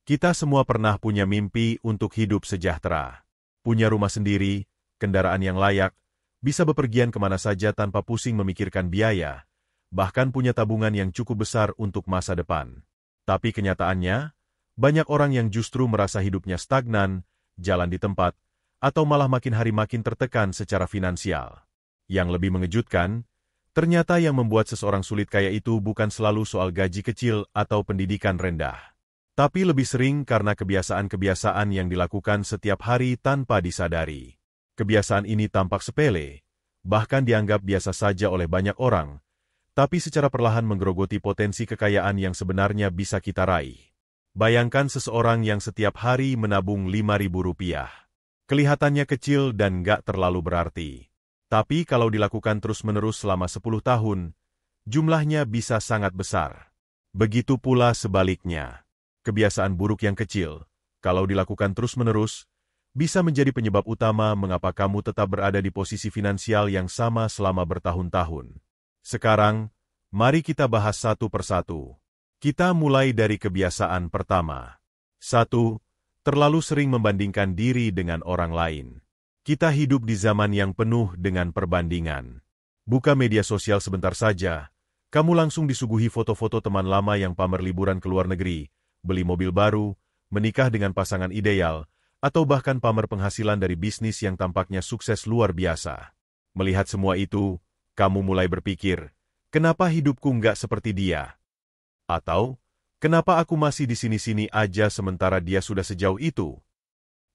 Kita semua pernah punya mimpi untuk hidup sejahtera. Punya rumah sendiri, kendaraan yang layak, bisa bepergian kemana saja tanpa pusing memikirkan biaya, bahkan punya tabungan yang cukup besar untuk masa depan. Tapi kenyataannya, banyak orang yang justru merasa hidupnya stagnan, jalan di tempat, atau malah makin hari makin tertekan secara finansial. Yang lebih mengejutkan, ternyata yang membuat seseorang sulit kaya itu bukan selalu soal gaji kecil atau pendidikan rendah. Tapi lebih sering karena kebiasaan-kebiasaan yang dilakukan setiap hari tanpa disadari. Kebiasaan ini tampak sepele, bahkan dianggap biasa saja oleh banyak orang, tapi secara perlahan menggerogoti potensi kekayaan yang sebenarnya bisa kita raih. Bayangkan seseorang yang setiap hari menabung Rp5.000. Kelihatannya kecil dan nggak terlalu berarti. Tapi kalau dilakukan terus-menerus selama 10 tahun, jumlahnya bisa sangat besar. Begitu pula sebaliknya. Kebiasaan buruk yang kecil, kalau dilakukan terus-menerus, bisa menjadi penyebab utama mengapa kamu tetap berada di posisi finansial yang sama selama bertahun-tahun. Sekarang, mari kita bahas satu persatu. Kita mulai dari kebiasaan pertama. 1. Terlalu sering membandingkan diri dengan orang lain. Kita hidup di zaman yang penuh dengan perbandingan. Buka media sosial sebentar saja, kamu langsung disuguhi foto-foto teman lama yang pamer liburan ke luar negeri, beli mobil baru, menikah dengan pasangan ideal, atau bahkan pamer penghasilan dari bisnis yang tampaknya sukses luar biasa. Melihat semua itu, kamu mulai berpikir, kenapa hidupku nggak seperti dia? Atau, kenapa aku masih di sini-sini aja sementara dia sudah sejauh itu?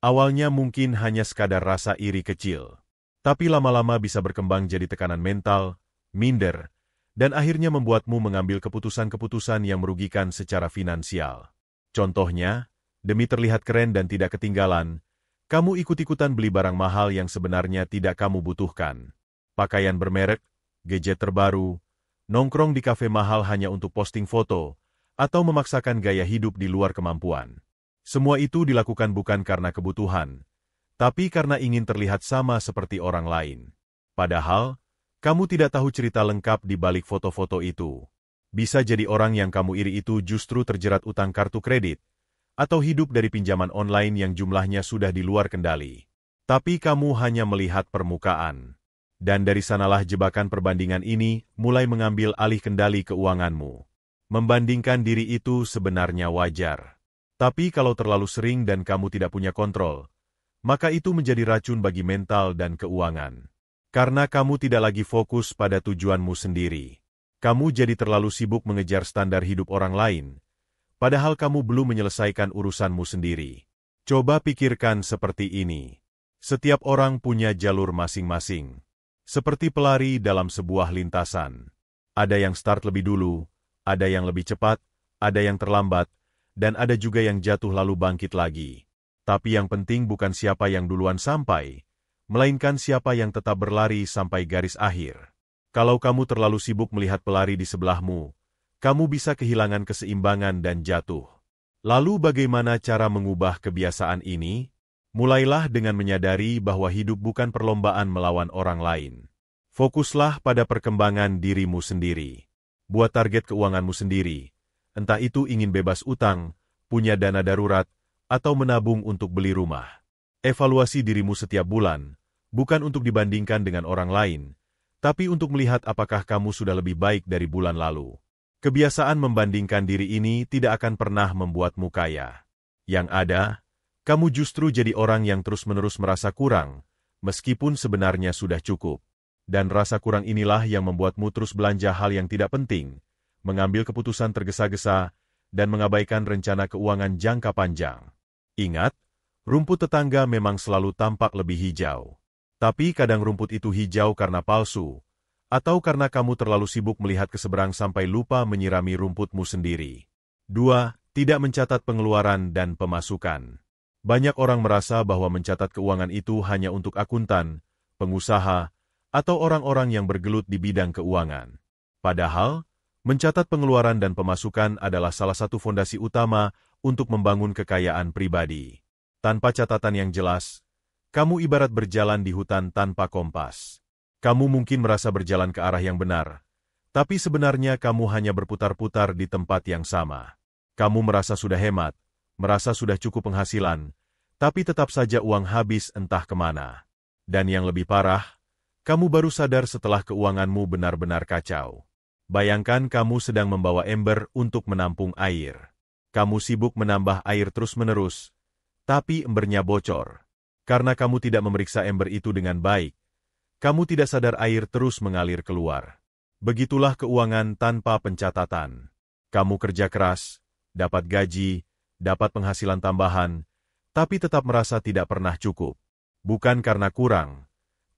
Awalnya mungkin hanya sekadar rasa iri kecil, tapi lama-lama bisa berkembang jadi tekanan mental, minder, dan akhirnya membuatmu mengambil keputusan-keputusan yang merugikan secara finansial. Contohnya, demi terlihat keren dan tidak ketinggalan, kamu ikut-ikutan beli barang mahal yang sebenarnya tidak kamu butuhkan. Pakaian bermerek, gadget terbaru, nongkrong di kafe mahal hanya untuk posting foto, atau memaksakan gaya hidup di luar kemampuan. Semua itu dilakukan bukan karena kebutuhan, tapi karena ingin terlihat sama seperti orang lain. Padahal, kamu tidak tahu cerita lengkap di balik foto-foto itu. Bisa jadi orang yang kamu iri itu justru terjerat utang kartu kredit, atau hidup dari pinjaman online yang jumlahnya sudah di luar kendali. Tapi kamu hanya melihat permukaan. Dan dari sanalah jebakan perbandingan ini mulai mengambil alih kendali keuanganmu. Membandingkan diri itu sebenarnya wajar. Tapi kalau terlalu sering dan kamu tidak punya kontrol, maka itu menjadi racun bagi mental dan keuangan. Karena kamu tidak lagi fokus pada tujuanmu sendiri. Kamu jadi terlalu sibuk mengejar standar hidup orang lain, padahal kamu belum menyelesaikan urusanmu sendiri. Coba pikirkan seperti ini. Setiap orang punya jalur masing-masing. Seperti pelari dalam sebuah lintasan. Ada yang start lebih dulu, ada yang lebih cepat, ada yang terlambat, dan ada juga yang jatuh lalu bangkit lagi. Tapi yang penting bukan siapa yang duluan sampai, melainkan siapa yang tetap berlari sampai garis akhir. Kalau kamu terlalu sibuk melihat pelari di sebelahmu, kamu bisa kehilangan keseimbangan dan jatuh. Lalu bagaimana cara mengubah kebiasaan ini? Mulailah dengan menyadari bahwa hidup bukan perlombaan melawan orang lain. Fokuslah pada perkembangan dirimu sendiri. Buat target keuanganmu sendiri, entah itu ingin bebas utang, punya dana darurat, atau menabung untuk beli rumah. Evaluasi dirimu setiap bulan, bukan untuk dibandingkan dengan orang lain, tapi untuk melihat apakah kamu sudah lebih baik dari bulan lalu. Kebiasaan membandingkan diri ini tidak akan pernah membuatmu kaya. Yang ada, kamu justru jadi orang yang terus-menerus merasa kurang, meskipun sebenarnya sudah cukup. Dan rasa kurang inilah yang membuatmu terus belanja hal yang tidak penting, mengambil keputusan tergesa-gesa, dan mengabaikan rencana keuangan jangka panjang. Ingat, rumput tetangga memang selalu tampak lebih hijau. Tapi kadang rumput itu hijau karena palsu, atau karena kamu terlalu sibuk melihat ke seberang sampai lupa menyirami rumputmu sendiri. 2. Tidak mencatat pengeluaran dan pemasukan. Banyak orang merasa bahwa mencatat keuangan itu hanya untuk akuntan, pengusaha, atau orang-orang yang bergelut di bidang keuangan. Padahal, mencatat pengeluaran dan pemasukan adalah salah satu fondasi utama untuk membangun kekayaan pribadi. Tanpa catatan yang jelas, kamu ibarat berjalan di hutan tanpa kompas. Kamu mungkin merasa berjalan ke arah yang benar, tapi sebenarnya kamu hanya berputar-putar di tempat yang sama. Kamu merasa sudah hemat, merasa sudah cukup penghasilan, tapi tetap saja uang habis entah kemana. Dan yang lebih parah, kamu baru sadar setelah keuanganmu benar-benar kacau. Bayangkan kamu sedang membawa ember untuk menampung air. Kamu sibuk menambah air terus-menerus, tapi embernya bocor. Karena kamu tidak memeriksa ember itu dengan baik, kamu tidak sadar air terus mengalir keluar. Begitulah keuangan tanpa pencatatan. Kamu kerja keras, dapat gaji, dapat penghasilan tambahan, tapi tetap merasa tidak pernah cukup. Bukan karena kurang,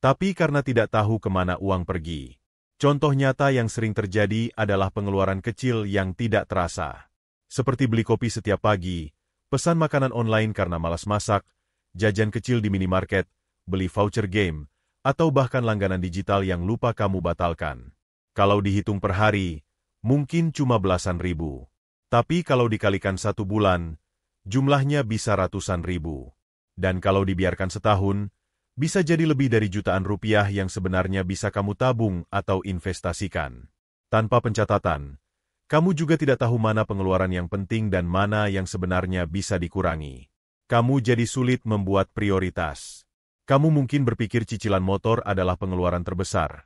tapi karena tidak tahu kemana uang pergi. Contoh nyata yang sering terjadi adalah pengeluaran kecil yang tidak terasa. Seperti beli kopi setiap pagi, pesan makanan online karena malas masak, jajan kecil di minimarket, beli voucher game, atau bahkan langganan digital yang lupa kamu batalkan. Kalau dihitung per hari, mungkin cuma belasan ribu. Tapi kalau dikalikan 1 bulan, jumlahnya bisa ratusan ribu. Dan kalau dibiarkan setahun, bisa jadi lebih dari jutaan rupiah yang sebenarnya bisa kamu tabung atau investasikan. Tanpa pencatatan, kamu juga tidak tahu mana pengeluaran yang penting dan mana yang sebenarnya bisa dikurangi. Kamu jadi sulit membuat prioritas. Kamu mungkin berpikir cicilan motor adalah pengeluaran terbesar.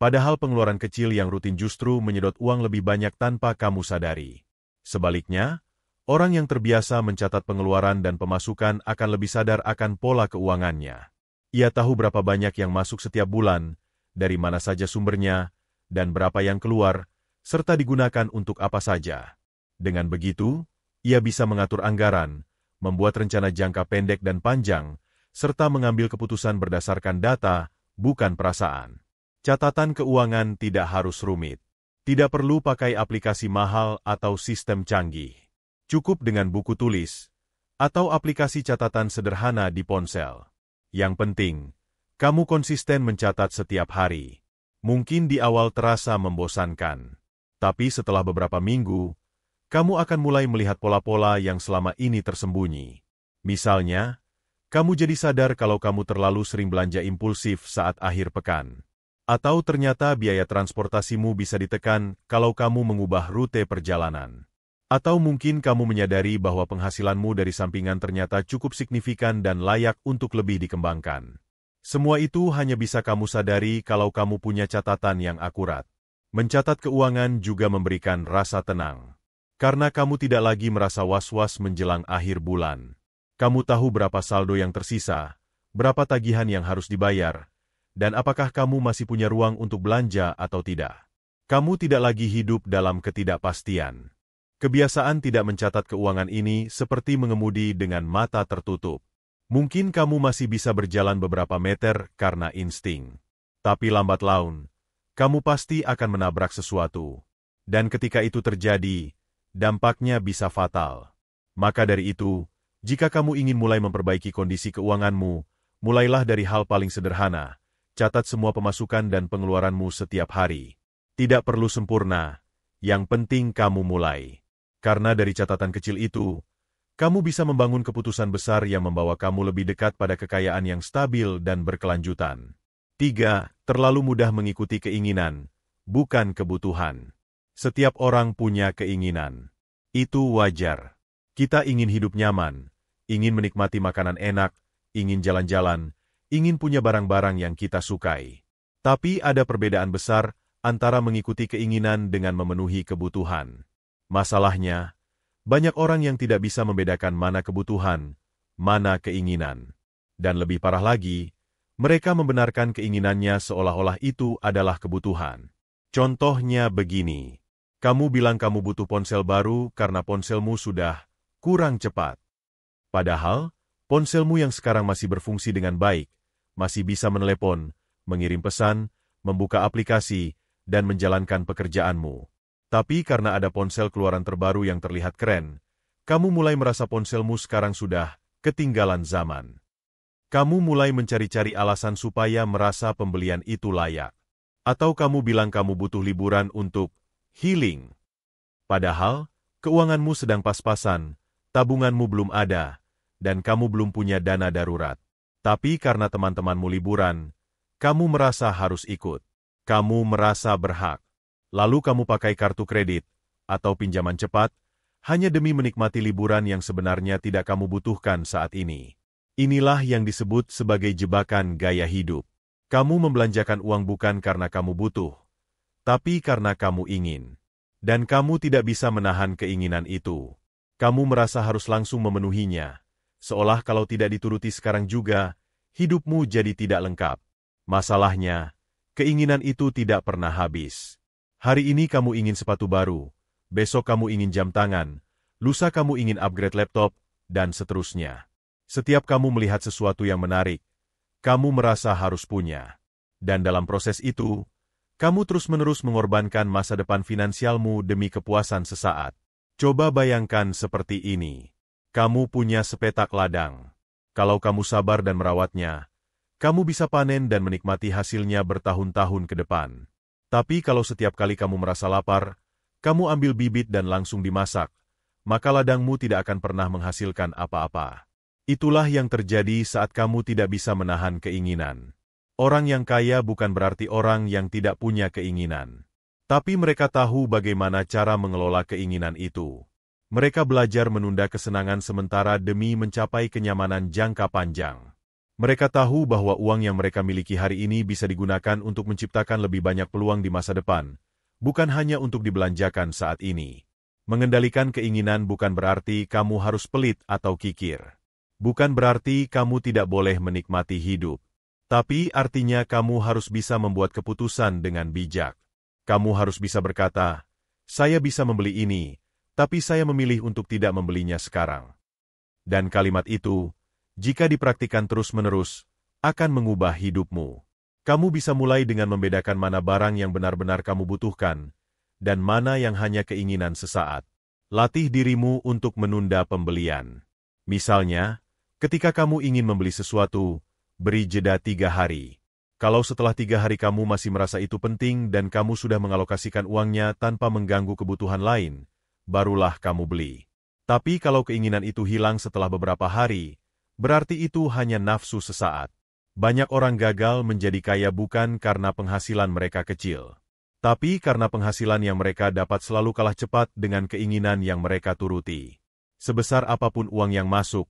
Padahal pengeluaran kecil yang rutin justru menyedot uang lebih banyak tanpa kamu sadari. Sebaliknya, orang yang terbiasa mencatat pengeluaran dan pemasukan akan lebih sadar akan pola keuangannya. Ia tahu berapa banyak yang masuk setiap bulan, dari mana saja sumbernya, dan berapa yang keluar, serta digunakan untuk apa saja. Dengan begitu, ia bisa mengatur anggaran, membuat rencana jangka pendek dan panjang, serta mengambil keputusan berdasarkan data, bukan perasaan. Catatan keuangan tidak harus rumit. Tidak perlu pakai aplikasi mahal atau sistem canggih. Cukup dengan buku tulis, atau aplikasi catatan sederhana di ponsel. Yang penting, kamu konsisten mencatat setiap hari. Mungkin di awal terasa membosankan. Tapi setelah beberapa minggu, kamu akan mulai melihat pola-pola yang selama ini tersembunyi. Misalnya, kamu jadi sadar kalau kamu terlalu sering belanja impulsif saat akhir pekan. Atau ternyata biaya transportasimu bisa ditekan kalau kamu mengubah rute perjalanan. Atau mungkin kamu menyadari bahwa penghasilanmu dari sampingan ternyata cukup signifikan dan layak untuk lebih dikembangkan. Semua itu hanya bisa kamu sadari kalau kamu punya catatan yang akurat. Mencatat keuangan juga memberikan rasa tenang. Karena kamu tidak lagi merasa was-was menjelang akhir bulan. Kamu tahu berapa saldo yang tersisa, berapa tagihan yang harus dibayar, dan apakah kamu masih punya ruang untuk belanja atau tidak. Kamu tidak lagi hidup dalam ketidakpastian. Kebiasaan tidak mencatat keuangan ini seperti mengemudi dengan mata tertutup. Mungkin kamu masih bisa berjalan beberapa meter karena insting. Tapi lambat laun, kamu pasti akan menabrak sesuatu. Dan ketika itu terjadi, dampaknya bisa fatal. Maka dari itu, jika kamu ingin mulai memperbaiki kondisi keuanganmu, mulailah dari hal paling sederhana. Catat semua pemasukan dan pengeluaranmu setiap hari. Tidak perlu sempurna, yang penting kamu mulai. Karena dari catatan kecil itu, kamu bisa membangun keputusan besar yang membawa kamu lebih dekat pada kekayaan yang stabil dan berkelanjutan. 3. Terlalu mudah mengikuti keinginan, bukan kebutuhan. Setiap orang punya keinginan. Itu wajar. Kita ingin hidup nyaman, ingin menikmati makanan enak, ingin jalan-jalan, ingin punya barang-barang yang kita sukai. Tapi ada perbedaan besar antara mengikuti keinginan dengan memenuhi kebutuhan. Masalahnya, banyak orang yang tidak bisa membedakan mana kebutuhan, mana keinginan. Dan lebih parah lagi, mereka membenarkan keinginannya seolah-olah itu adalah kebutuhan. Contohnya begini, kamu bilang kamu butuh ponsel baru karena ponselmu sudah kurang cepat. Padahal, ponselmu yang sekarang masih berfungsi dengan baik, masih bisa menelepon, mengirim pesan, membuka aplikasi, dan menjalankan pekerjaanmu. Tapi karena ada ponsel keluaran terbaru yang terlihat keren, kamu mulai merasa ponselmu sekarang sudah ketinggalan zaman. Kamu mulai mencari-cari alasan supaya merasa pembelian itu layak. Atau kamu bilang kamu butuh liburan untuk healing. Padahal, keuanganmu sedang pas-pasan, tabunganmu belum ada, dan kamu belum punya dana darurat. Tapi karena teman-temanmu liburan, kamu merasa harus ikut. Kamu merasa berhak. Lalu kamu pakai kartu kredit atau pinjaman cepat hanya demi menikmati liburan yang sebenarnya tidak kamu butuhkan saat ini. Inilah yang disebut sebagai jebakan gaya hidup. Kamu membelanjakan uang bukan karena kamu butuh, tapi karena kamu ingin. Dan kamu tidak bisa menahan keinginan itu. Kamu merasa harus langsung memenuhinya, seolah kalau tidak dituruti sekarang juga, hidupmu jadi tidak lengkap. Masalahnya, keinginan itu tidak pernah habis. Hari ini kamu ingin sepatu baru, besok kamu ingin jam tangan, lusa kamu ingin upgrade laptop, dan seterusnya. Setiap kamu melihat sesuatu yang menarik, kamu merasa harus punya. Dan dalam proses itu, kamu terus-menerus mengorbankan masa depan finansialmu demi kepuasan sesaat. Coba bayangkan seperti ini. Kamu punya sepetak ladang. Kalau kamu sabar dan merawatnya, kamu bisa panen dan menikmati hasilnya bertahun-tahun ke depan. Tapi kalau setiap kali kamu merasa lapar, kamu ambil bibit dan langsung dimasak, maka ladangmu tidak akan pernah menghasilkan apa-apa. Itulah yang terjadi saat kamu tidak bisa menahan keinginan. Orang yang kaya bukan berarti orang yang tidak punya keinginan. Tapi mereka tahu bagaimana cara mengelola keinginan itu. Mereka belajar menunda kesenangan sementara demi mencapai kenyamanan jangka panjang. Mereka tahu bahwa uang yang mereka miliki hari ini bisa digunakan untuk menciptakan lebih banyak peluang di masa depan, bukan hanya untuk dibelanjakan saat ini. Mengendalikan keinginan bukan berarti kamu harus pelit atau kikir. Bukan berarti kamu tidak boleh menikmati hidup. Tapi artinya kamu harus bisa membuat keputusan dengan bijak. Kamu harus bisa berkata, saya bisa membeli ini, tapi saya memilih untuk tidak membelinya sekarang. Dan kalimat itu, jika dipraktikkan terus-menerus, akan mengubah hidupmu. Kamu bisa mulai dengan membedakan mana barang yang benar-benar kamu butuhkan, dan mana yang hanya keinginan sesaat. Latih dirimu untuk menunda pembelian. Misalnya, ketika kamu ingin membeli sesuatu, beri jeda 3 hari. Kalau setelah 3 hari kamu masih merasa itu penting dan kamu sudah mengalokasikan uangnya tanpa mengganggu kebutuhan lain, barulah kamu beli. Tapi kalau keinginan itu hilang setelah beberapa hari, berarti itu hanya nafsu sesaat. Banyak orang gagal menjadi kaya bukan karena penghasilan mereka kecil, tapi karena penghasilan yang mereka dapat selalu kalah cepat dengan keinginan yang mereka turuti. Sebesar apapun uang yang masuk,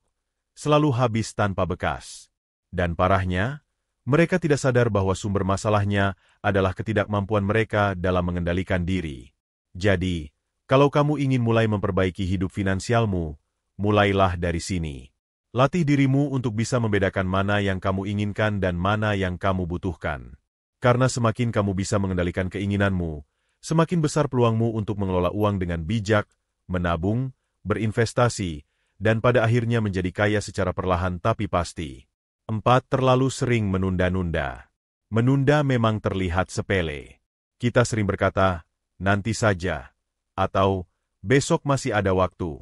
selalu habis tanpa bekas. Dan parahnya, mereka tidak sadar bahwa sumber masalahnya adalah ketidakmampuan mereka dalam mengendalikan diri. Jadi, kalau kamu ingin mulai memperbaiki hidup finansialmu, mulailah dari sini. Latih dirimu untuk bisa membedakan mana yang kamu inginkan dan mana yang kamu butuhkan. Karena semakin kamu bisa mengendalikan keinginanmu, semakin besar peluangmu untuk mengelola uang dengan bijak, menabung, berinvestasi, dan pada akhirnya menjadi kaya secara perlahan tapi pasti. 4. Terlalu sering menunda-nunda. Menunda memang terlihat sepele. Kita sering berkata, nanti saja, atau besok masih ada waktu.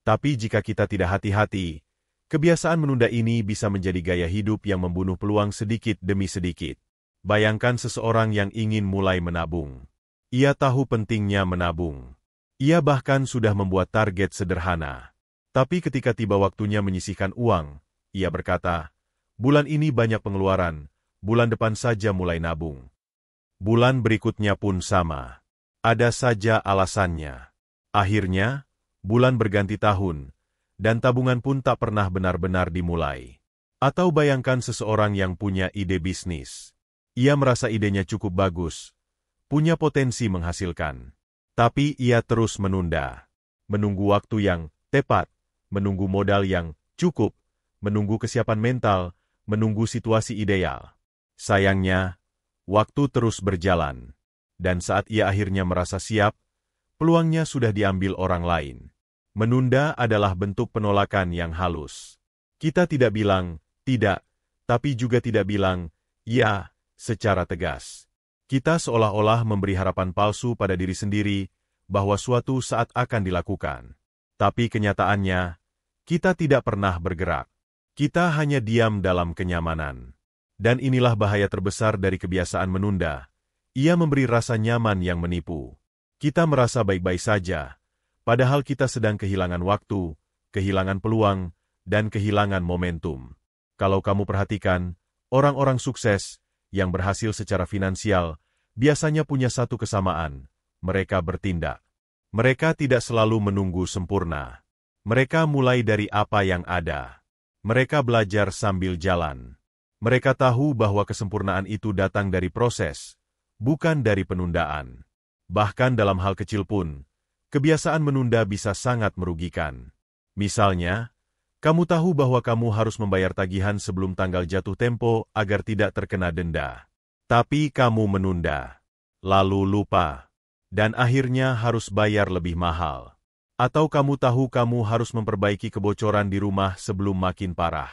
Tapi jika kita tidak hati-hati, kebiasaan menunda ini bisa menjadi gaya hidup yang membunuh peluang sedikit demi sedikit. Bayangkan seseorang yang ingin mulai menabung. Ia tahu pentingnya menabung. Ia bahkan sudah membuat target sederhana. Tapi ketika tiba waktunya menyisihkan uang, ia berkata, bulan ini banyak pengeluaran, bulan depan saja mulai nabung. Bulan berikutnya pun sama. Ada saja alasannya. Akhirnya, bulan berganti tahun, dan tabungan pun tak pernah benar-benar dimulai. Atau bayangkan seseorang yang punya ide bisnis. Ia merasa idenya cukup bagus, punya potensi menghasilkan. Tapi ia terus menunda. Menunggu waktu yang tepat, menunggu modal yang cukup, menunggu kesiapan mental, menunggu situasi ideal. Sayangnya, waktu terus berjalan. Dan saat ia akhirnya merasa siap, peluangnya sudah diambil orang lain. Menunda adalah bentuk penolakan yang halus. Kita tidak bilang tidak, tapi juga tidak bilang ya secara tegas. Kita seolah-olah memberi harapan palsu pada diri sendiri bahwa suatu saat akan dilakukan. Tapi kenyataannya, kita tidak pernah bergerak. Kita hanya diam dalam kenyamanan. Dan inilah bahaya terbesar dari kebiasaan menunda. Ia memberi rasa nyaman yang menipu. Kita merasa baik-baik saja, padahal kita sedang kehilangan waktu, kehilangan peluang, dan kehilangan momentum. Kalau kamu perhatikan, orang-orang sukses yang berhasil secara finansial biasanya punya satu kesamaan, mereka bertindak. Mereka tidak selalu menunggu sempurna. Mereka mulai dari apa yang ada. Mereka belajar sambil jalan. Mereka tahu bahwa kesempurnaan itu datang dari proses, bukan dari penundaan. Bahkan dalam hal kecil pun, kebiasaan menunda bisa sangat merugikan. Misalnya, kamu tahu bahwa kamu harus membayar tagihan sebelum tanggal jatuh tempo agar tidak terkena denda. Tapi kamu menunda, lalu lupa, dan akhirnya harus bayar lebih mahal. Atau kamu tahu kamu harus memperbaiki kebocoran di rumah sebelum makin parah.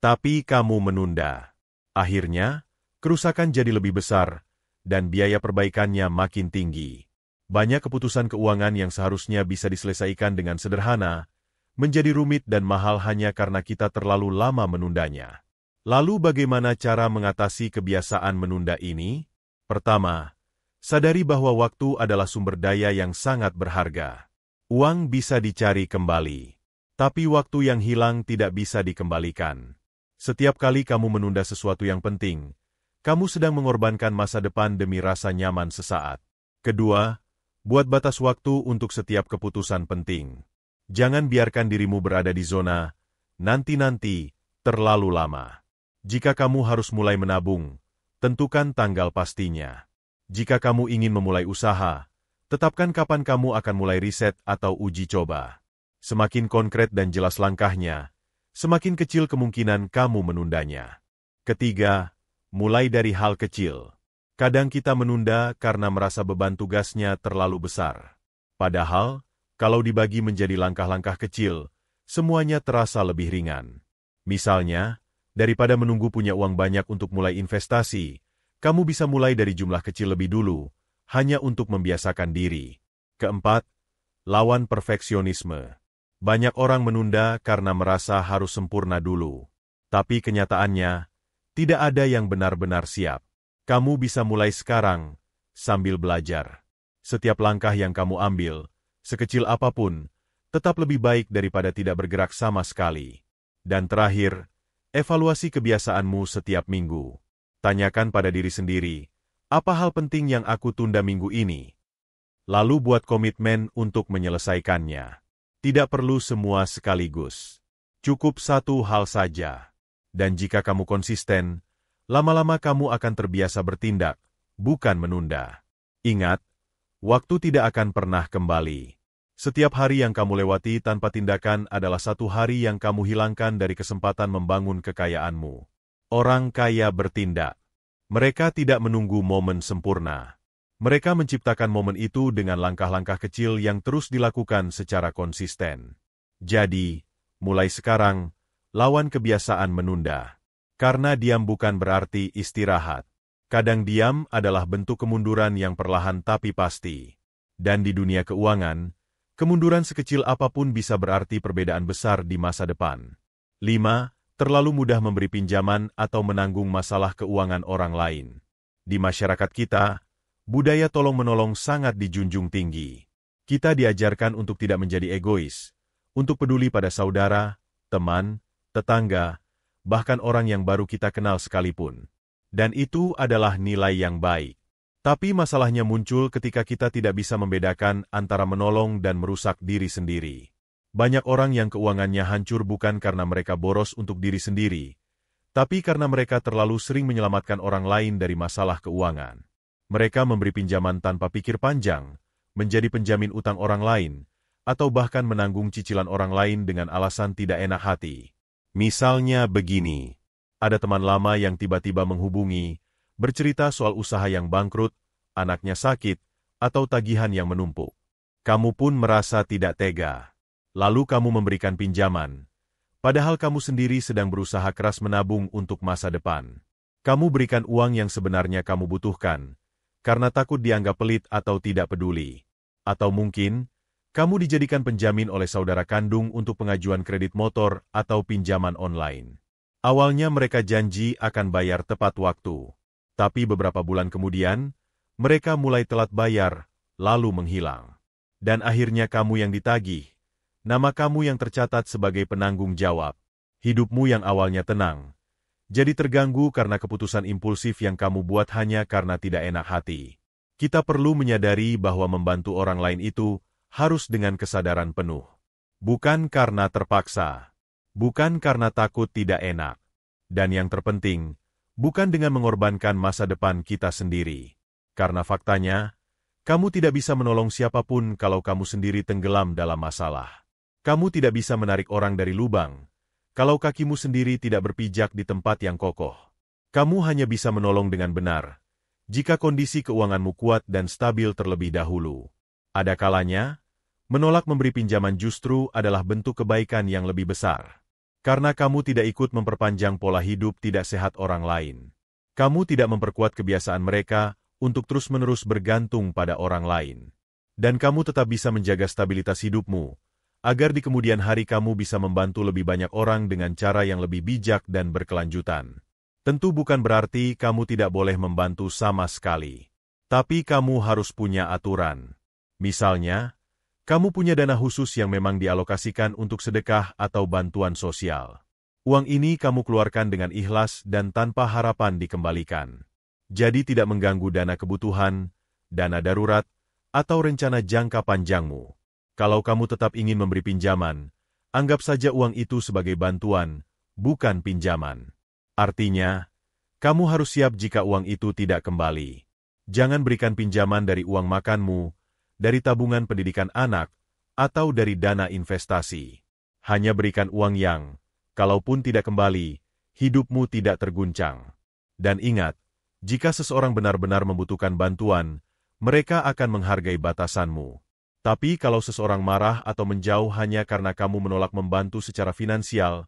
Tapi kamu menunda. Akhirnya, kerusakan jadi lebih besar, dan biaya perbaikannya makin tinggi. Banyak keputusan keuangan yang seharusnya bisa diselesaikan dengan sederhana, menjadi rumit dan mahal hanya karena kita terlalu lama menundanya. Lalu bagaimana cara mengatasi kebiasaan menunda ini? Pertama, sadari bahwa waktu adalah sumber daya yang sangat berharga. Uang bisa dicari kembali, tapi waktu yang hilang tidak bisa dikembalikan. Setiap kali kamu menunda sesuatu yang penting, kamu sedang mengorbankan masa depan demi rasa nyaman sesaat. Kedua, buat batas waktu untuk setiap keputusan penting. Jangan biarkan dirimu berada di zona nanti-nanti terlalu lama. Jika kamu harus mulai menabung, tentukan tanggal pastinya. Jika kamu ingin memulai usaha, tetapkan kapan kamu akan mulai riset atau uji coba. Semakin konkret dan jelas langkahnya, semakin kecil kemungkinan kamu menundanya. Ketiga, mulai dari hal kecil. Kadang kita menunda karena merasa beban tugasnya terlalu besar. Padahal, kalau dibagi menjadi langkah-langkah kecil, semuanya terasa lebih ringan. Misalnya, daripada menunggu punya uang banyak untuk mulai investasi, kamu bisa mulai dari jumlah kecil lebih dulu, hanya untuk membiasakan diri. Keempat, lawan perfeksionisme. Banyak orang menunda karena merasa harus sempurna dulu. Tapi kenyataannya, tidak ada yang benar-benar siap. Kamu bisa mulai sekarang, sambil belajar. Setiap langkah yang kamu ambil, sekecil apapun, tetap lebih baik daripada tidak bergerak sama sekali. Dan terakhir, evaluasi kebiasaanmu setiap minggu. Tanyakan pada diri sendiri, apa hal penting yang aku tunda minggu ini? Lalu buat komitmen untuk menyelesaikannya. Tidak perlu semua sekaligus. Cukup satu hal saja. Dan jika kamu konsisten, lama-lama kamu akan terbiasa bertindak, bukan menunda. Ingat, waktu tidak akan pernah kembali. Setiap hari yang kamu lewati tanpa tindakan adalah satu hari yang kamu hilangkan dari kesempatan membangun kekayaanmu. Orang kaya bertindak. Mereka tidak menunggu momen sempurna. Mereka menciptakan momen itu dengan langkah-langkah kecil yang terus dilakukan secara konsisten. Jadi, mulai sekarang, lawan kebiasaan menunda. Karena diam bukan berarti istirahat. Kadang diam adalah bentuk kemunduran yang perlahan tapi pasti. Dan di dunia keuangan, kemunduran sekecil apapun bisa berarti perbedaan besar di masa depan. 5. Terlalu mudah memberi pinjaman atau menanggung masalah keuangan orang lain. Di masyarakat kita, budaya tolong-menolong sangat dijunjung tinggi. Kita diajarkan untuk tidak menjadi egois, untuk peduli pada saudara, teman, tetangga, bahkan orang yang baru kita kenal sekalipun. Dan itu adalah nilai yang baik. Tapi masalahnya muncul ketika kita tidak bisa membedakan antara menolong dan merusak diri sendiri. Banyak orang yang keuangannya hancur bukan karena mereka boros untuk diri sendiri, tapi karena mereka terlalu sering menyelamatkan orang lain dari masalah keuangan. Mereka memberi pinjaman tanpa pikir panjang, menjadi penjamin utang orang lain, atau bahkan menanggung cicilan orang lain dengan alasan tidak enak hati. Misalnya begini, ada teman lama yang tiba-tiba menghubungi, bercerita soal usaha yang bangkrut, anaknya sakit, atau tagihan yang menumpuk. Kamu pun merasa tidak tega. Lalu kamu memberikan pinjaman, padahal kamu sendiri sedang berusaha keras menabung untuk masa depan. Kamu berikan uang yang sebenarnya kamu butuhkan, karena takut dianggap pelit atau tidak peduli. Atau mungkin, kamu dijadikan penjamin oleh saudara kandung untuk pengajuan kredit motor atau pinjaman online. Awalnya mereka janji akan bayar tepat waktu, tapi beberapa bulan kemudian, mereka mulai telat bayar, lalu menghilang. Dan akhirnya kamu yang ditagih. Nama kamu yang tercatat sebagai penanggung jawab. Hidupmu yang awalnya tenang, jadi terganggu karena keputusan impulsif yang kamu buat hanya karena tidak enak hati. Kita perlu menyadari bahwa membantu orang lain itu harus dengan kesadaran penuh. Bukan karena terpaksa. Bukan karena takut tidak enak. Dan yang terpenting, bukan dengan mengorbankan masa depan kita sendiri. Karena faktanya, kamu tidak bisa menolong siapapun kalau kamu sendiri tenggelam dalam masalah. Kamu tidak bisa menarik orang dari lubang, kalau kakimu sendiri tidak berpijak di tempat yang kokoh. Kamu hanya bisa menolong dengan benar, jika kondisi keuanganmu kuat dan stabil terlebih dahulu. Ada kalanya, menolak memberi pinjaman justru adalah bentuk kebaikan yang lebih besar. Karena kamu tidak ikut memperpanjang pola hidup tidak sehat orang lain. Kamu tidak memperkuat kebiasaan mereka untuk terus-menerus bergantung pada orang lain. Dan kamu tetap bisa menjaga stabilitas hidupmu, agar di kemudian hari kamu bisa membantu lebih banyak orang dengan cara yang lebih bijak dan berkelanjutan. Tentu bukan berarti kamu tidak boleh membantu sama sekali. Tapi kamu harus punya aturan. Misalnya, kamu punya dana khusus yang memang dialokasikan untuk sedekah atau bantuan sosial. Uang ini kamu keluarkan dengan ikhlas dan tanpa harapan dikembalikan. Jadi tidak mengganggu dana kebutuhan, dana darurat, atau rencana jangka panjangmu. Kalau kamu tetap ingin memberi pinjaman, anggap saja uang itu sebagai bantuan, bukan pinjaman. Artinya, kamu harus siap jika uang itu tidak kembali. Jangan berikan pinjaman dari uang makanmu, dari tabungan pendidikan anak, atau dari dana investasi. Hanya berikan uang yang, kalaupun tidak kembali, hidupmu tidak terguncang. Dan ingat, jika seseorang benar-benar membutuhkan bantuan, mereka akan menghargai batasanmu. Tapi kalau seseorang marah atau menjauh hanya karena kamu menolak membantu secara finansial,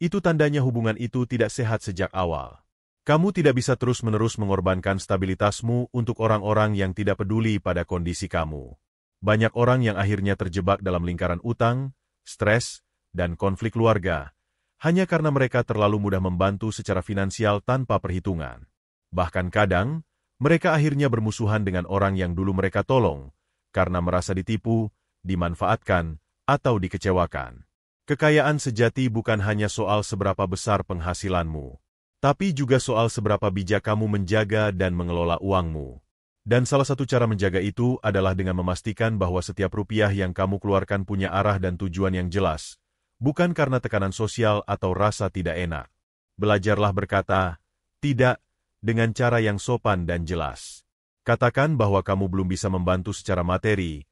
itu tandanya hubungan itu tidak sehat sejak awal. Kamu tidak bisa terus-menerus mengorbankan stabilitasmu untuk orang-orang yang tidak peduli pada kondisi kamu. Banyak orang yang akhirnya terjebak dalam lingkaran utang, stres, dan konflik keluarga, hanya karena mereka terlalu mudah membantu secara finansial tanpa perhitungan. Bahkan kadang, mereka akhirnya bermusuhan dengan orang yang dulu mereka tolong, karena merasa ditipu, dimanfaatkan, atau dikecewakan. Kekayaan sejati bukan hanya soal seberapa besar penghasilanmu, tapi juga soal seberapa bijak kamu menjaga dan mengelola uangmu. Dan salah satu cara menjaga itu adalah dengan memastikan bahwa setiap rupiah yang kamu keluarkan punya arah dan tujuan yang jelas, bukan karena tekanan sosial atau rasa tidak enak. Belajarlah berkata, tidak, dengan cara yang sopan dan jelas. Katakan bahwa kamu belum bisa membantu secara materi,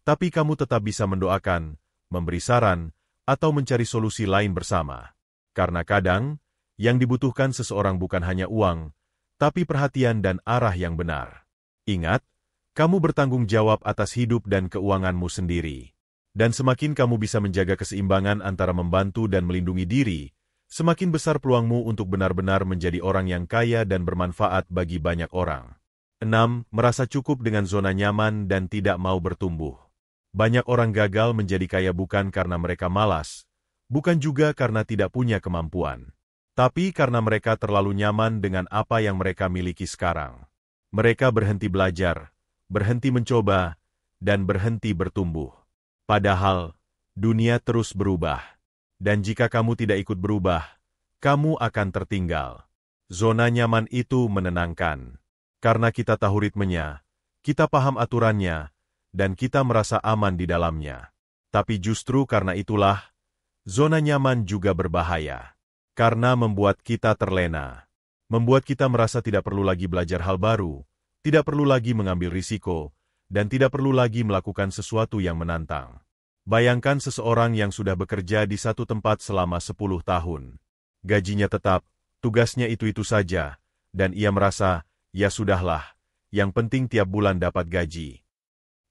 tapi kamu tetap bisa mendoakan, memberi saran, atau mencari solusi lain bersama. Karena kadang, yang dibutuhkan seseorang bukan hanya uang, tapi perhatian dan arah yang benar. Ingat, kamu bertanggung jawab atas hidup dan keuanganmu sendiri. Dan semakin kamu bisa menjaga keseimbangan antara membantu dan melindungi diri, semakin besar peluangmu untuk benar-benar menjadi orang yang kaya dan bermanfaat bagi banyak orang. 6. Merasa cukup dengan zona nyaman dan tidak mau bertumbuh. Banyak orang gagal menjadi kaya bukan karena mereka malas, bukan juga karena tidak punya kemampuan, tapi karena mereka terlalu nyaman dengan apa yang mereka miliki sekarang. Mereka berhenti belajar, berhenti mencoba, dan berhenti bertumbuh. Padahal, dunia terus berubah. Dan jika kamu tidak ikut berubah, kamu akan tertinggal. Zona nyaman itu menenangkan. Karena kita tahu ritmenya, kita paham aturannya, dan kita merasa aman di dalamnya. Tapi justru karena itulah, zona nyaman juga berbahaya. Karena membuat kita terlena. Membuat kita merasa tidak perlu lagi belajar hal baru, tidak perlu lagi mengambil risiko, dan tidak perlu lagi melakukan sesuatu yang menantang. Bayangkan seseorang yang sudah bekerja di satu tempat selama 10 tahun. Gajinya tetap, tugasnya itu-itu saja, dan ia merasa, ya sudahlah, yang penting tiap bulan dapat gaji.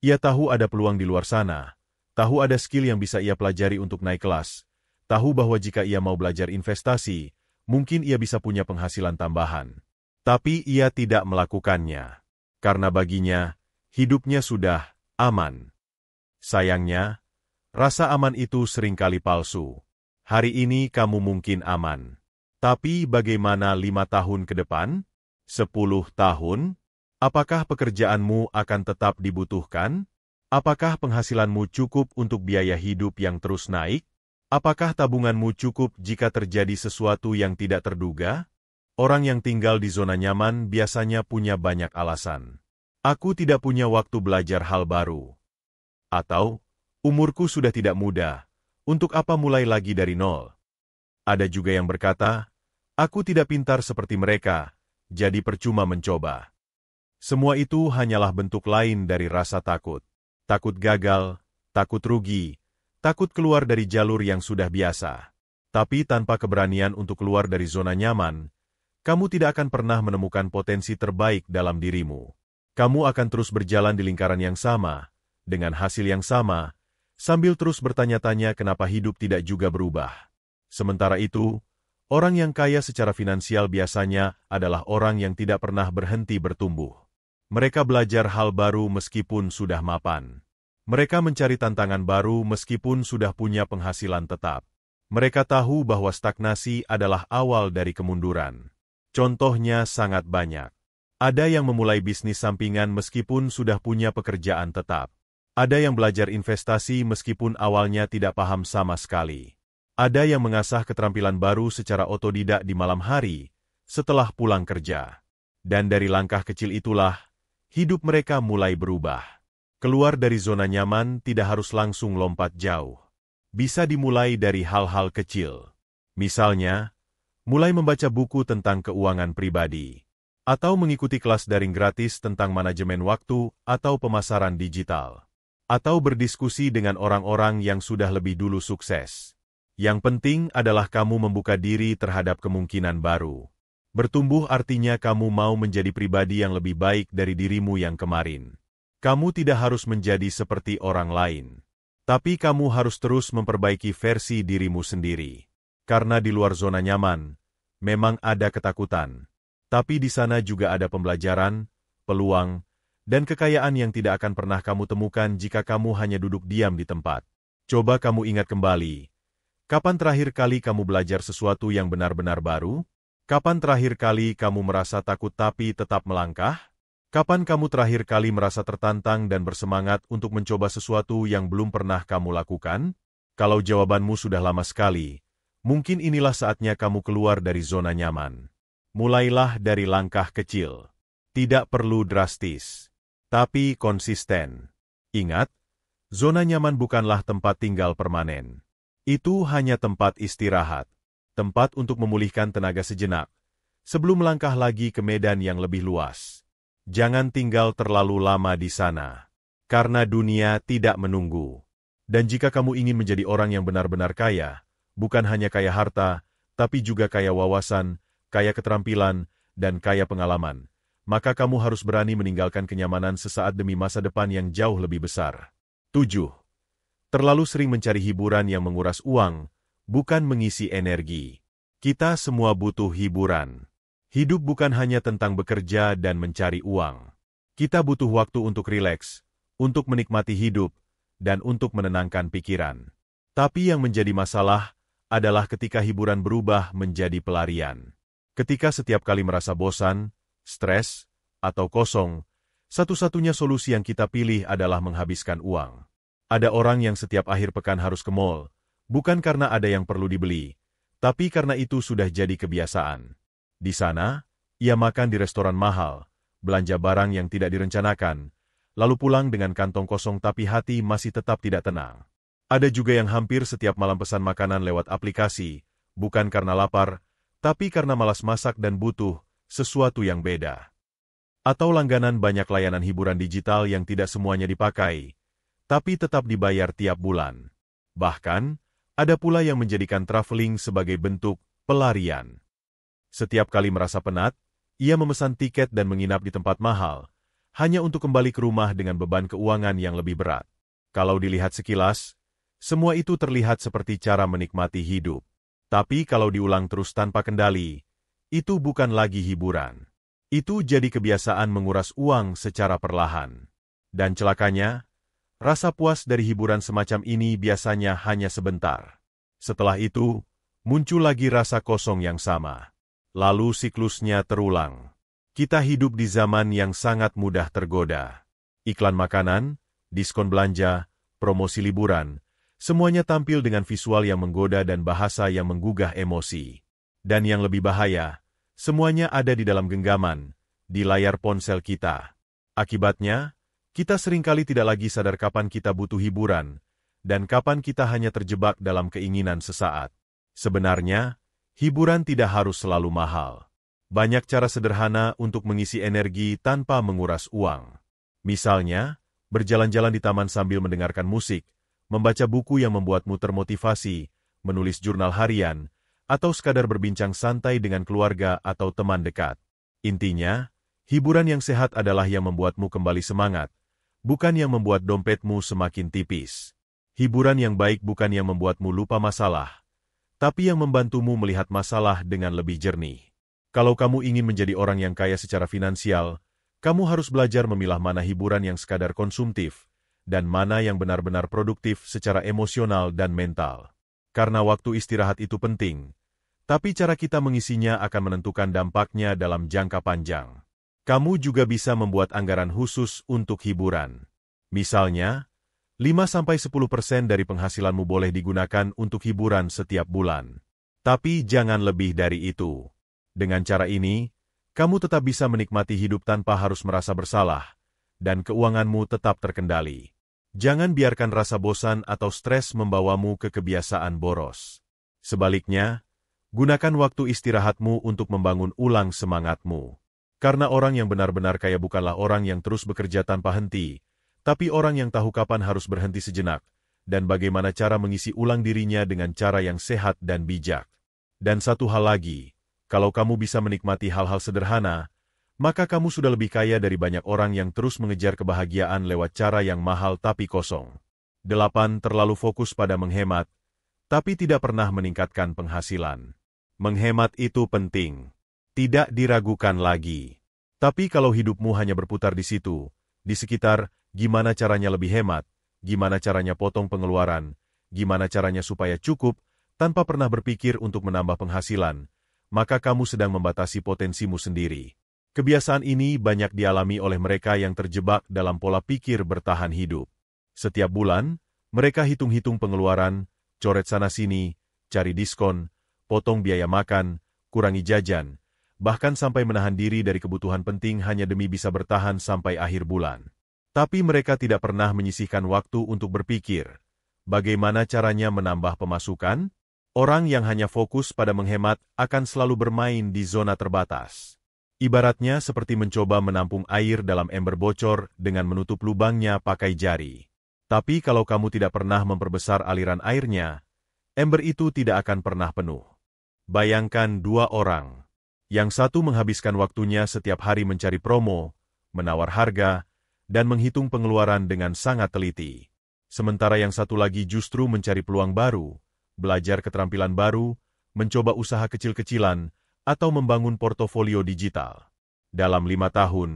Ia tahu ada peluang di luar sana, tahu ada skill yang bisa ia pelajari untuk naik kelas, tahu bahwa jika ia mau belajar investasi, mungkin ia bisa punya penghasilan tambahan. Tapi ia tidak melakukannya, karena baginya, hidupnya sudah aman. Sayangnya, rasa aman itu seringkali palsu. Hari ini kamu mungkin aman. Tapi bagaimana 5 tahun ke depan? 10 tahun? Apakah pekerjaanmu akan tetap dibutuhkan? Apakah penghasilanmu cukup untuk biaya hidup yang terus naik? Apakah tabunganmu cukup jika terjadi sesuatu yang tidak terduga? Orang yang tinggal di zona nyaman biasanya punya banyak alasan. Aku tidak punya waktu belajar hal baru. Atau, umurku sudah tidak muda, untuk apa mulai lagi dari nol? Ada juga yang berkata, aku tidak pintar seperti mereka, jadi percuma mencoba. Semua itu hanyalah bentuk lain dari rasa takut. Takut gagal, takut rugi, takut keluar dari jalur yang sudah biasa. Tapi tanpa keberanian untuk keluar dari zona nyaman, kamu tidak akan pernah menemukan potensi terbaik dalam dirimu. Kamu akan terus berjalan di lingkaran yang sama, dengan hasil yang sama, sambil terus bertanya-tanya kenapa hidup tidak juga berubah. Sementara itu, orang yang kaya secara finansial biasanya adalah orang yang tidak pernah berhenti bertumbuh. Mereka belajar hal baru meskipun sudah mapan. Mereka mencari tantangan baru meskipun sudah punya penghasilan tetap. Mereka tahu bahwa stagnasi adalah awal dari kemunduran. Contohnya sangat banyak. Ada yang memulai bisnis sampingan meskipun sudah punya pekerjaan tetap. Ada yang belajar investasi meskipun awalnya tidak paham sama sekali. Ada yang mengasah keterampilan baru secara otodidak di malam hari, setelah pulang kerja. Dan dari langkah kecil itulah, hidup mereka mulai berubah. Keluar dari zona nyaman tidak harus langsung lompat jauh. Bisa dimulai dari hal-hal kecil. Misalnya, mulai membaca buku tentang keuangan pribadi, atau mengikuti kelas daring gratis tentang manajemen waktu atau pemasaran digital, atau berdiskusi dengan orang-orang yang sudah lebih dulu sukses. Yang penting adalah kamu membuka diri terhadap kemungkinan baru. Bertumbuh artinya kamu mau menjadi pribadi yang lebih baik dari dirimu yang kemarin. Kamu tidak harus menjadi seperti orang lain. Tapi kamu harus terus memperbaiki versi dirimu sendiri. Karena di luar zona nyaman, memang ada ketakutan. Tapi di sana juga ada pembelajaran, peluang, dan kekayaan yang tidak akan pernah kamu temukan jika kamu hanya duduk diam di tempat. Coba kamu ingat kembali. Kapan terakhir kali kamu belajar sesuatu yang benar-benar baru? Kapan terakhir kali kamu merasa takut tapi tetap melangkah? Kapan kamu terakhir kali merasa tertantang dan bersemangat untuk mencoba sesuatu yang belum pernah kamu lakukan? Kalau jawabanmu sudah lama sekali, mungkin inilah saatnya kamu keluar dari zona nyaman. Mulailah dari langkah kecil. Tidak perlu drastis, tapi konsisten. Ingat, zona nyaman bukanlah tempat tinggal permanen. Itu hanya tempat istirahat, tempat untuk memulihkan tenaga sejenak, sebelum melangkah lagi ke medan yang lebih luas. Jangan tinggal terlalu lama di sana, karena dunia tidak menunggu. Dan jika kamu ingin menjadi orang yang benar-benar kaya, bukan hanya kaya harta, tapi juga kaya wawasan, kaya keterampilan, dan kaya pengalaman, maka kamu harus berani meninggalkan kenyamanan sesaat demi masa depan yang jauh lebih besar. 7. Terlalu sering mencari hiburan yang menguras uang, bukan mengisi energi. Kita semua butuh hiburan. Hidup bukan hanya tentang bekerja dan mencari uang. Kita butuh waktu untuk rileks, untuk menikmati hidup, dan untuk menenangkan pikiran. Tapi yang menjadi masalah adalah ketika hiburan berubah menjadi pelarian. Ketika setiap kali merasa bosan, stres, atau kosong, satu-satunya solusi yang kita pilih adalah menghabiskan uang. Ada orang yang setiap akhir pekan harus ke mall, bukan karena ada yang perlu dibeli, tapi karena itu sudah jadi kebiasaan. Di sana, ia makan di restoran mahal, belanja barang yang tidak direncanakan, lalu pulang dengan kantong kosong tapi hati masih tetap tidak tenang. Ada juga yang hampir setiap malam pesan makanan lewat aplikasi, bukan karena lapar, tapi karena malas masak dan butuh sesuatu yang beda. Atau langganan banyak layanan hiburan digital yang tidak semuanya dipakai, tapi tetap dibayar tiap bulan. Bahkan, ada pula yang menjadikan traveling sebagai bentuk pelarian. Setiap kali merasa penat, ia memesan tiket dan menginap di tempat mahal, hanya untuk kembali ke rumah dengan beban keuangan yang lebih berat. Kalau dilihat sekilas, semua itu terlihat seperti cara menikmati hidup. Tapi kalau diulang terus tanpa kendali, itu bukan lagi hiburan. Itu jadi kebiasaan menguras uang secara perlahan. Dan celakanya, rasa puas dari hiburan semacam ini biasanya hanya sebentar. Setelah itu, muncul lagi rasa kosong yang sama. Lalu siklusnya terulang. Kita hidup di zaman yang sangat mudah tergoda. Iklan makanan, diskon belanja, promosi liburan, semuanya tampil dengan visual yang menggoda dan bahasa yang menggugah emosi. Dan yang lebih bahaya, semuanya ada di dalam genggaman, di layar ponsel kita. Akibatnya, Kita seringkali tidak lagi sadar kapan kita butuh hiburan, dan kapan kita hanya terjebak dalam keinginan sesaat. Sebenarnya, hiburan tidak harus selalu mahal. Banyak cara sederhana untuk mengisi energi tanpa menguras uang. Misalnya, berjalan-jalan di taman sambil mendengarkan musik, membaca buku yang membuatmu termotivasi, menulis jurnal harian, atau sekadar berbincang santai dengan keluarga atau teman dekat. Intinya, hiburan yang sehat adalah yang membuatmu kembali semangat, bukan yang membuat dompetmu semakin tipis. Hiburan yang baik bukan yang membuatmu lupa masalah, tapi yang membantumu melihat masalah dengan lebih jernih. Kalau kamu ingin menjadi orang yang kaya secara finansial, kamu harus belajar memilah mana hiburan yang sekadar konsumtif, dan mana yang benar-benar produktif secara emosional dan mental. Karena waktu istirahat itu penting, tapi cara kita mengisinya akan menentukan dampaknya dalam jangka panjang. Kamu juga bisa membuat anggaran khusus untuk hiburan. Misalnya, 5-10% dari penghasilanmu boleh digunakan untuk hiburan setiap bulan. Tapi jangan lebih dari itu. Dengan cara ini, kamu tetap bisa menikmati hidup tanpa harus merasa bersalah, dan keuanganmu tetap terkendali. Jangan biarkan rasa bosan atau stres membawamu ke kebiasaan boros. Sebaliknya, gunakan waktu istirahatmu untuk membangun ulang semangatmu. Karena orang yang benar-benar kaya bukanlah orang yang terus bekerja tanpa henti, tapi orang yang tahu kapan harus berhenti sejenak, dan bagaimana cara mengisi ulang dirinya dengan cara yang sehat dan bijak. Dan satu hal lagi, kalau kamu bisa menikmati hal-hal sederhana, maka kamu sudah lebih kaya dari banyak orang yang terus mengejar kebahagiaan lewat cara yang mahal tapi kosong. 8. Terlalu fokus pada menghemat, tapi tidak pernah meningkatkan penghasilan. Menghemat itu penting. Tidak diragukan lagi. Tapi kalau hidupmu hanya berputar di situ, di sekitar gimana caranya lebih hemat, gimana caranya potong pengeluaran, gimana caranya supaya cukup, tanpa pernah berpikir untuk menambah penghasilan, maka kamu sedang membatasi potensimu sendiri. Kebiasaan ini banyak dialami oleh mereka yang terjebak dalam pola pikir bertahan hidup. Setiap bulan, mereka hitung-hitung pengeluaran, coret sana-sini, cari diskon, potong biaya makan, kurangi jajan, bahkan sampai menahan diri dari kebutuhan penting hanya demi bisa bertahan sampai akhir bulan. Tapi mereka tidak pernah menyisihkan waktu untuk berpikir, bagaimana caranya menambah pemasukan? Orang yang hanya fokus pada menghemat akan selalu bermain di zona terbatas. Ibaratnya seperti mencoba menampung air dalam ember bocor dengan menutup lubangnya pakai jari. Tapi kalau kamu tidak pernah memperbesar aliran airnya, ember itu tidak akan pernah penuh. Bayangkan dua orang. Yang satu menghabiskan waktunya setiap hari mencari promo, menawar harga, dan menghitung pengeluaran dengan sangat teliti. Sementara yang satu lagi justru mencari peluang baru, belajar keterampilan baru, mencoba usaha kecil-kecilan, atau membangun portofolio digital. Dalam 5 tahun,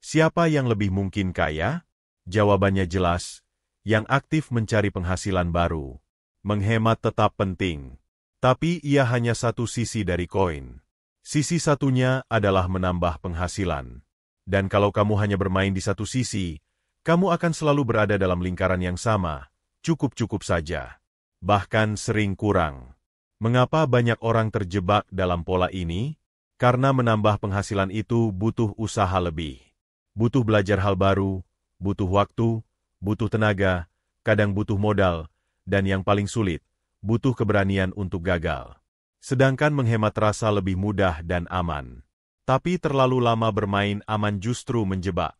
siapa yang lebih mungkin kaya? Jawabannya jelas, yang aktif mencari penghasilan baru. Menghemat tetap penting, tapi ia hanya satu sisi dari koin. Sisi satunya adalah menambah penghasilan. Dan kalau kamu hanya bermain di satu sisi, kamu akan selalu berada dalam lingkaran yang sama, cukup-cukup saja. Bahkan sering kurang. Mengapa banyak orang terjebak dalam pola ini? Karena menambah penghasilan itu butuh usaha lebih. Butuh belajar hal baru, butuh waktu, butuh tenaga, kadang butuh modal, dan yang paling sulit, butuh keberanian untuk gagal. Sedangkan menghemat rasa lebih mudah dan aman. Tapi terlalu lama bermain aman justru menjebak.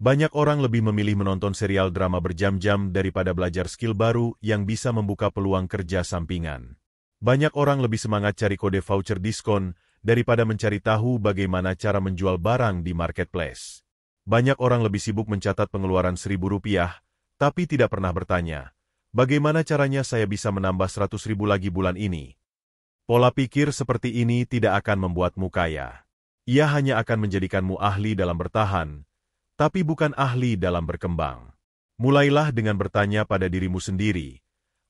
Banyak orang lebih memilih menonton serial drama berjam-jam daripada belajar skill baru yang bisa membuka peluang kerja sampingan. Banyak orang lebih semangat cari kode voucher diskon daripada mencari tahu bagaimana cara menjual barang di marketplace. Banyak orang lebih sibuk mencatat pengeluaran Rp1.000, tapi tidak pernah bertanya, bagaimana caranya saya bisa menambah Rp100.000 lagi bulan ini? Pola pikir seperti ini tidak akan membuatmu kaya. Ia hanya akan menjadikanmu ahli dalam bertahan, tapi bukan ahli dalam berkembang. Mulailah dengan bertanya pada dirimu sendiri,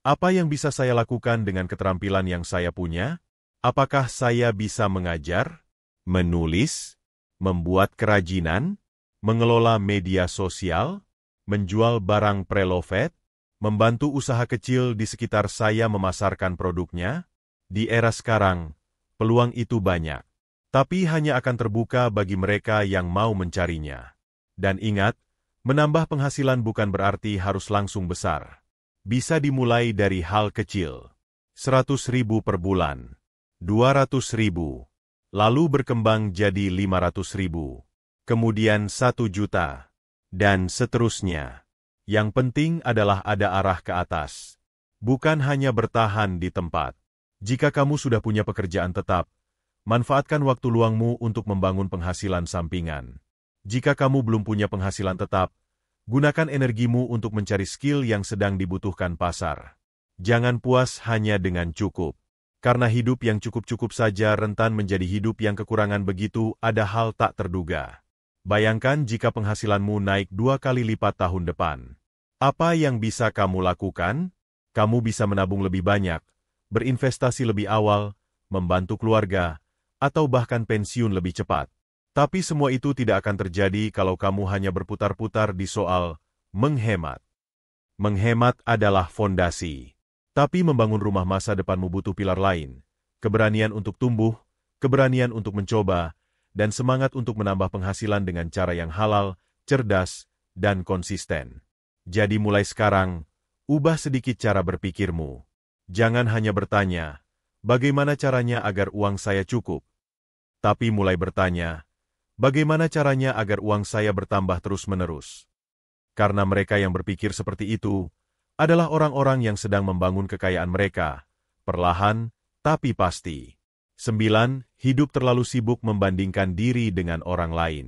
apa yang bisa saya lakukan dengan keterampilan yang saya punya? Apakah saya bisa mengajar, menulis, membuat kerajinan, mengelola media sosial, menjual barang preloved, membantu usaha kecil di sekitar saya memasarkan produknya? Di era sekarang, peluang itu banyak, tapi hanya akan terbuka bagi mereka yang mau mencarinya. Dan ingat, Menambah penghasilan bukan berarti harus langsung besar. Bisa dimulai dari hal kecil. 100.000 per bulan. 200.000. Lalu berkembang jadi 500.000. Kemudian 1 juta. Dan seterusnya. Yang penting adalah ada arah ke atas. Bukan hanya bertahan di tempat. Jika kamu sudah punya pekerjaan tetap, manfaatkan waktu luangmu untuk membangun penghasilan sampingan. Jika kamu belum punya penghasilan tetap, gunakan energimu untuk mencari skill yang sedang dibutuhkan pasar. Jangan puas hanya dengan cukup. Karena hidup yang cukup-cukup saja rentan menjadi hidup yang kekurangan begitu ada hal tak terduga. Bayangkan jika penghasilanmu naik 2 kali lipat tahun depan. Apa yang bisa kamu lakukan? Kamu bisa menabung lebih banyak, berinvestasi lebih awal, membantu keluarga, atau bahkan pensiun lebih cepat. Tapi semua itu tidak akan terjadi kalau kamu hanya berputar-putar di soal menghemat. Menghemat adalah fondasi. Tapi membangun rumah masa depanmu butuh pilar lain. Keberanian untuk tumbuh, keberanian untuk mencoba, dan semangat untuk menambah penghasilan dengan cara yang halal, cerdas, dan konsisten. Jadi mulai sekarang, ubah sedikit cara berpikirmu. Jangan hanya bertanya, bagaimana caranya agar uang saya cukup? Tapi mulai bertanya, bagaimana caranya agar uang saya bertambah terus-menerus? Karena mereka yang berpikir seperti itu adalah orang-orang yang sedang membangun kekayaan mereka, perlahan tapi pasti. 9. Hidup terlalu sibuk membandingkan diri dengan orang lain.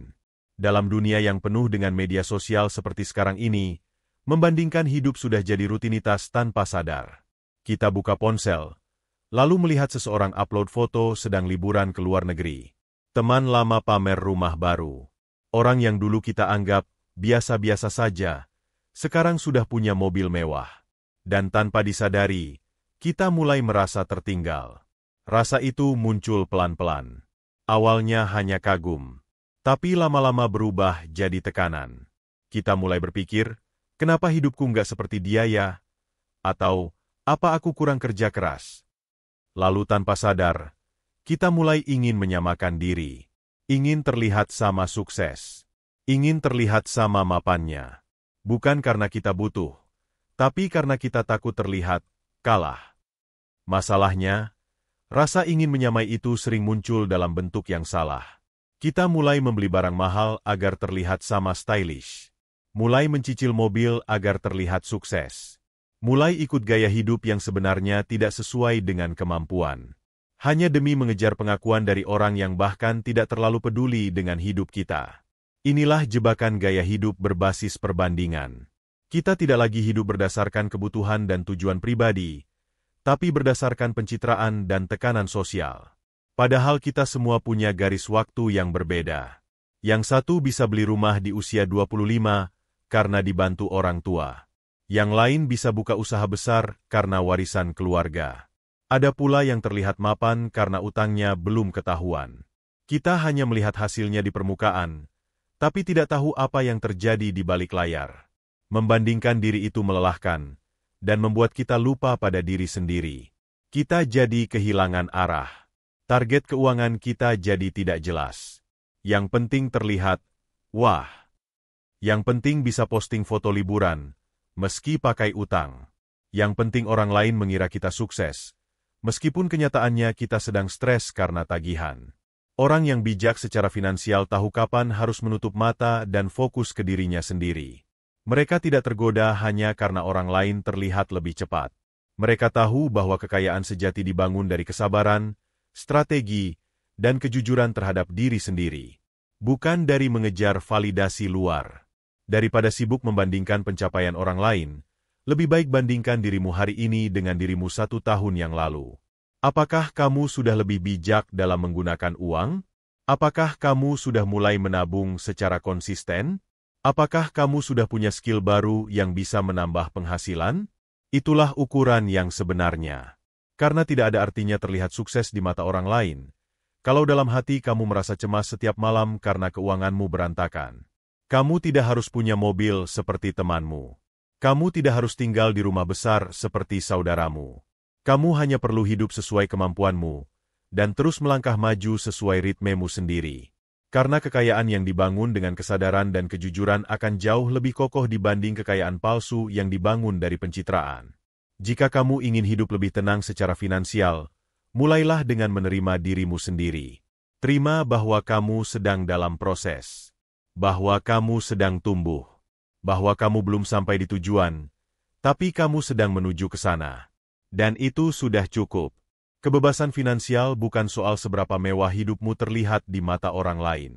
Dalam dunia yang penuh dengan media sosial seperti sekarang ini, membandingkan hidup sudah jadi rutinitas tanpa sadar. Kita buka ponsel, lalu melihat seseorang upload foto sedang liburan ke luar negeri. Teman lama pamer rumah baru. Orang yang dulu kita anggap biasa-biasa saja, sekarang sudah punya mobil mewah. Dan tanpa disadari, kita mulai merasa tertinggal. Rasa itu muncul pelan-pelan. Awalnya hanya kagum, tapi lama-lama berubah jadi tekanan. Kita mulai berpikir, kenapa hidupku nggak seperti dia ya? Atau, apa aku kurang kerja keras? Lalu tanpa sadar, kita mulai ingin menyamakan diri. Ingin terlihat sama sukses. Ingin terlihat sama mapannya. Bukan karena kita butuh, tapi karena kita takut terlihat kalah. Masalahnya, rasa ingin menyamai itu sering muncul dalam bentuk yang salah. Kita mulai membeli barang mahal agar terlihat sama stylish. Mulai mencicil mobil agar terlihat sukses. Mulai ikut gaya hidup yang sebenarnya tidak sesuai dengan kemampuan. Hanya demi mengejar pengakuan dari orang yang bahkan tidak terlalu peduli dengan hidup kita. Inilah jebakan gaya hidup berbasis perbandingan. Kita tidak lagi hidup berdasarkan kebutuhan dan tujuan pribadi, tapi berdasarkan pencitraan dan tekanan sosial. Padahal kita semua punya garis waktu yang berbeda. Yang satu bisa beli rumah di usia 25 karena dibantu orang tua. Yang lain bisa buka usaha besar karena warisan keluarga. Ada pula yang terlihat mapan karena utangnya belum ketahuan. Kita hanya melihat hasilnya di permukaan, tapi tidak tahu apa yang terjadi di balik layar. Membandingkan diri itu melelahkan, dan membuat kita lupa pada diri sendiri. Kita jadi kehilangan arah. Target keuangan kita jadi tidak jelas. Yang penting terlihat, wah. Yang penting bisa posting foto liburan, meski pakai utang. Yang penting orang lain mengira kita sukses, meskipun kenyataannya kita sedang stres karena tagihan. Orang yang bijak secara finansial tahu kapan harus menutup mata dan fokus ke dirinya sendiri. Mereka tidak tergoda hanya karena orang lain terlihat lebih cepat. Mereka tahu bahwa kekayaan sejati dibangun dari kesabaran, strategi, dan kejujuran terhadap diri sendiri. Bukan dari mengejar validasi luar. Daripada sibuk membandingkan pencapaian orang lain, lebih baik bandingkan dirimu hari ini dengan dirimu 1 tahun yang lalu. Apakah kamu sudah lebih bijak dalam menggunakan uang? Apakah kamu sudah mulai menabung secara konsisten? Apakah kamu sudah punya skill baru yang bisa menambah penghasilan? Itulah ukuran yang sebenarnya. Karena tidak ada artinya terlihat sukses di mata orang lain, kalau dalam hati kamu merasa cemas setiap malam karena keuanganmu berantakan. Kamu tidak harus punya mobil seperti temanmu. Kamu tidak harus tinggal di rumah besar seperti saudaramu. Kamu hanya perlu hidup sesuai kemampuanmu, dan terus melangkah maju sesuai ritmemu sendiri. Karena kekayaan yang dibangun dengan kesadaran dan kejujuran akan jauh lebih kokoh dibanding kekayaan palsu yang dibangun dari pencitraan. Jika kamu ingin hidup lebih tenang secara finansial, mulailah dengan menerima dirimu sendiri. Terima bahwa kamu sedang dalam proses, bahwa kamu sedang tumbuh, bahwa kamu belum sampai di tujuan, tapi kamu sedang menuju ke sana. Dan itu sudah cukup. Kebebasan finansial bukan soal seberapa mewah hidupmu terlihat di mata orang lain,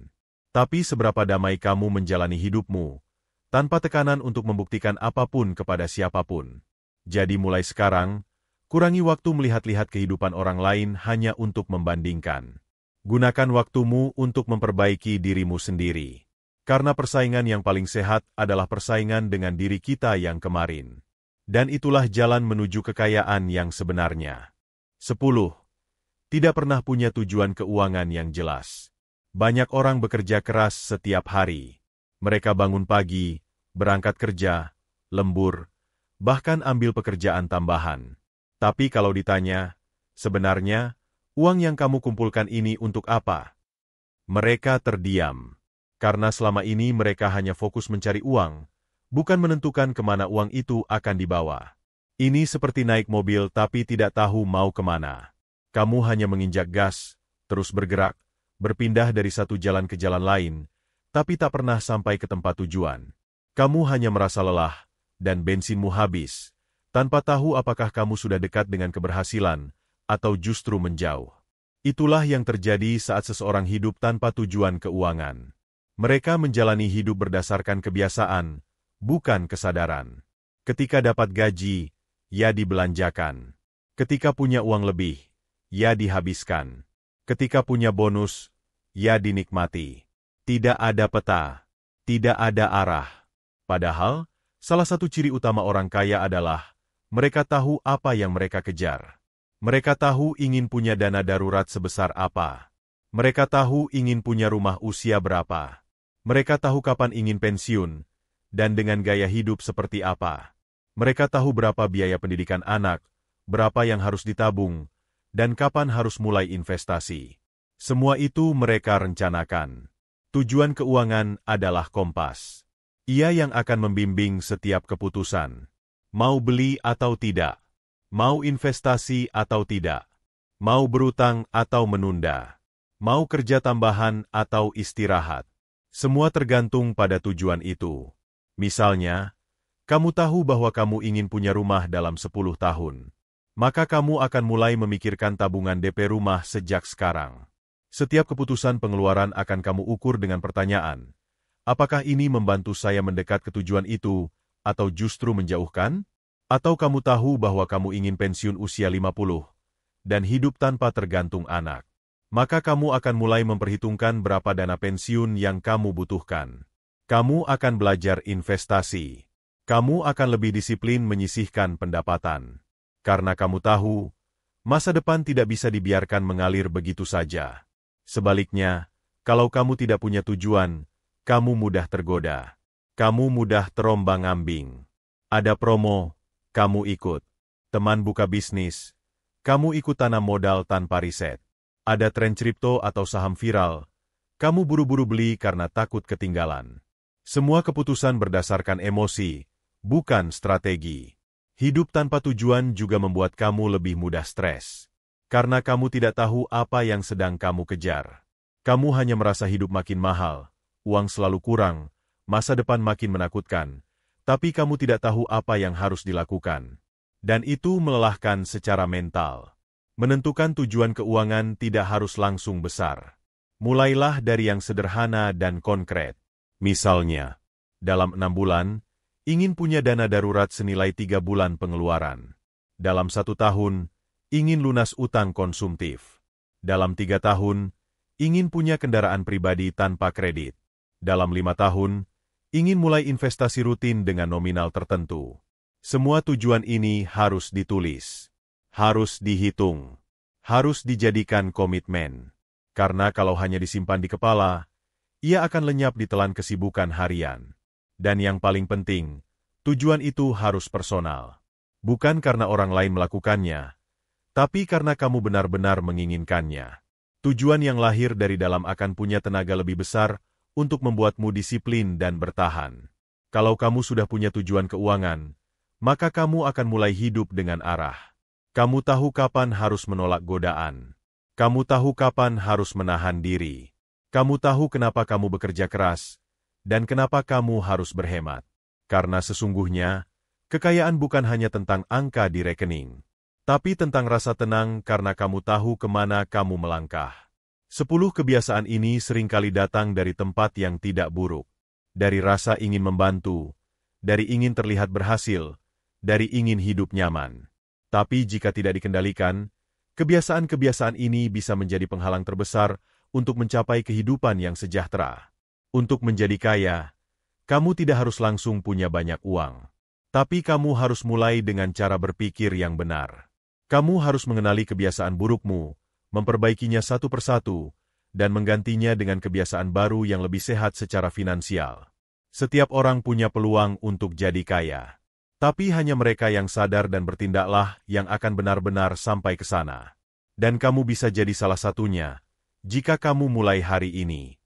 tapi seberapa damai kamu menjalani hidupmu, tanpa tekanan untuk membuktikan apapun kepada siapapun. Jadi mulai sekarang, kurangi waktu melihat-lihat kehidupan orang lain hanya untuk membandingkan. Gunakan waktumu untuk memperbaiki dirimu sendiri. Karena persaingan yang paling sehat adalah persaingan dengan diri kita yang kemarin. Dan itulah jalan menuju kekayaan yang sebenarnya. 10. Tidak pernah punya tujuan keuangan yang jelas. Banyak orang bekerja keras setiap hari. Mereka bangun pagi, berangkat kerja, lembur, bahkan ambil pekerjaan tambahan. Tapi kalau ditanya, sebenarnya, uang yang kamu kumpulkan ini untuk apa? Mereka terdiam. Karena selama ini mereka hanya fokus mencari uang, bukan menentukan kemana uang itu akan dibawa. Ini seperti naik mobil tapi tidak tahu mau kemana. Kamu hanya menginjak gas, terus bergerak, berpindah dari satu jalan ke jalan lain, tapi tak pernah sampai ke tempat tujuan. Kamu hanya merasa lelah, dan bensinmu habis, tanpa tahu apakah kamu sudah dekat dengan keberhasilan, atau justru menjauh. Itulah yang terjadi saat seseorang hidup tanpa tujuan keuangan. Mereka menjalani hidup berdasarkan kebiasaan, bukan kesadaran. Ketika dapat gaji, ya dibelanjakan. Ketika punya uang lebih, ya dihabiskan. Ketika punya bonus, ya dinikmati. Tidak ada peta, tidak ada arah. Padahal, salah satu ciri utama orang kaya adalah mereka tahu apa yang mereka kejar. Mereka tahu ingin punya dana darurat sebesar apa. Mereka tahu ingin punya rumah usia berapa. Mereka tahu kapan ingin pensiun, dan dengan gaya hidup seperti apa. Mereka tahu berapa biaya pendidikan anak, berapa yang harus ditabung, dan kapan harus mulai investasi. Semua itu mereka rencanakan. Tujuan keuangan adalah kompas. Ia yang akan membimbing setiap keputusan. Mau beli atau tidak. Mau investasi atau tidak. Mau berutang atau menunda. Mau kerja tambahan atau istirahat. Semua tergantung pada tujuan itu. Misalnya, kamu tahu bahwa kamu ingin punya rumah dalam 10 tahun. Maka kamu akan mulai memikirkan tabungan DP rumah sejak sekarang. Setiap keputusan pengeluaran akan kamu ukur dengan pertanyaan, apakah ini membantu saya mendekat ke tujuan itu, atau justru menjauhkan? Atau kamu tahu bahwa kamu ingin pensiun usia 50, dan hidup tanpa tergantung anak. Maka kamu akan mulai memperhitungkan berapa dana pensiun yang kamu butuhkan. Kamu akan belajar investasi. Kamu akan lebih disiplin menyisihkan pendapatan. Karena kamu tahu, masa depan tidak bisa dibiarkan mengalir begitu saja. Sebaliknya, kalau kamu tidak punya tujuan, kamu mudah tergoda. Kamu mudah terombang-ambing. Ada promo, kamu ikut. Teman buka bisnis, kamu ikut tanam modal tanpa riset. Ada tren kripto atau saham viral, kamu buru-buru beli karena takut ketinggalan. Semua keputusan berdasarkan emosi, bukan strategi. Hidup tanpa tujuan juga membuat kamu lebih mudah stres. Karena kamu tidak tahu apa yang sedang kamu kejar. Kamu hanya merasa hidup makin mahal, uang selalu kurang, masa depan makin menakutkan, tapi kamu tidak tahu apa yang harus dilakukan. Dan itu melelahkan secara mental. Menentukan tujuan keuangan tidak harus langsung besar. Mulailah dari yang sederhana dan konkret. Misalnya, dalam 6 bulan, ingin punya dana darurat senilai 3 bulan pengeluaran. Dalam 1 tahun, ingin lunas utang konsumtif. Dalam 3 tahun, ingin punya kendaraan pribadi tanpa kredit. Dalam 5 tahun, ingin mulai investasi rutin dengan nominal tertentu. Semua tujuan ini harus ditulis, harus dihitung, harus dijadikan komitmen. Karena kalau hanya disimpan di kepala, ia akan lenyap di telan kesibukan harian. Dan yang paling penting, tujuan itu harus personal. Bukan karena orang lain melakukannya, tapi karena kamu benar-benar menginginkannya. Tujuan yang lahir dari dalam akan punya tenaga lebih besar untuk membuatmu disiplin dan bertahan. Kalau kamu sudah punya tujuan keuangan, maka kamu akan mulai hidup dengan arah. Kamu tahu kapan harus menolak godaan. Kamu tahu kapan harus menahan diri. Kamu tahu kenapa kamu bekerja keras, dan kenapa kamu harus berhemat. Karena sesungguhnya, kekayaan bukan hanya tentang angka di rekening, tapi tentang rasa tenang karena kamu tahu kemana kamu melangkah. 10 kebiasaan ini seringkali datang dari tempat yang tidak buruk. Dari rasa ingin membantu, dari ingin terlihat berhasil, dari ingin hidup nyaman. Tapi jika tidak dikendalikan, kebiasaan-kebiasaan ini bisa menjadi penghalang terbesar untuk mencapai kehidupan yang sejahtera. Untuk menjadi kaya, kamu tidak harus langsung punya banyak uang. Tapi kamu harus mulai dengan cara berpikir yang benar. Kamu harus mengenali kebiasaan burukmu, memperbaikinya satu persatu, dan menggantinya dengan kebiasaan baru yang lebih sehat secara finansial. Setiap orang punya peluang untuk jadi kaya. Tapi hanya mereka yang sadar dan bertindaklah yang akan benar-benar sampai ke sana. Dan kamu bisa jadi salah satunya, jika kamu mulai hari ini.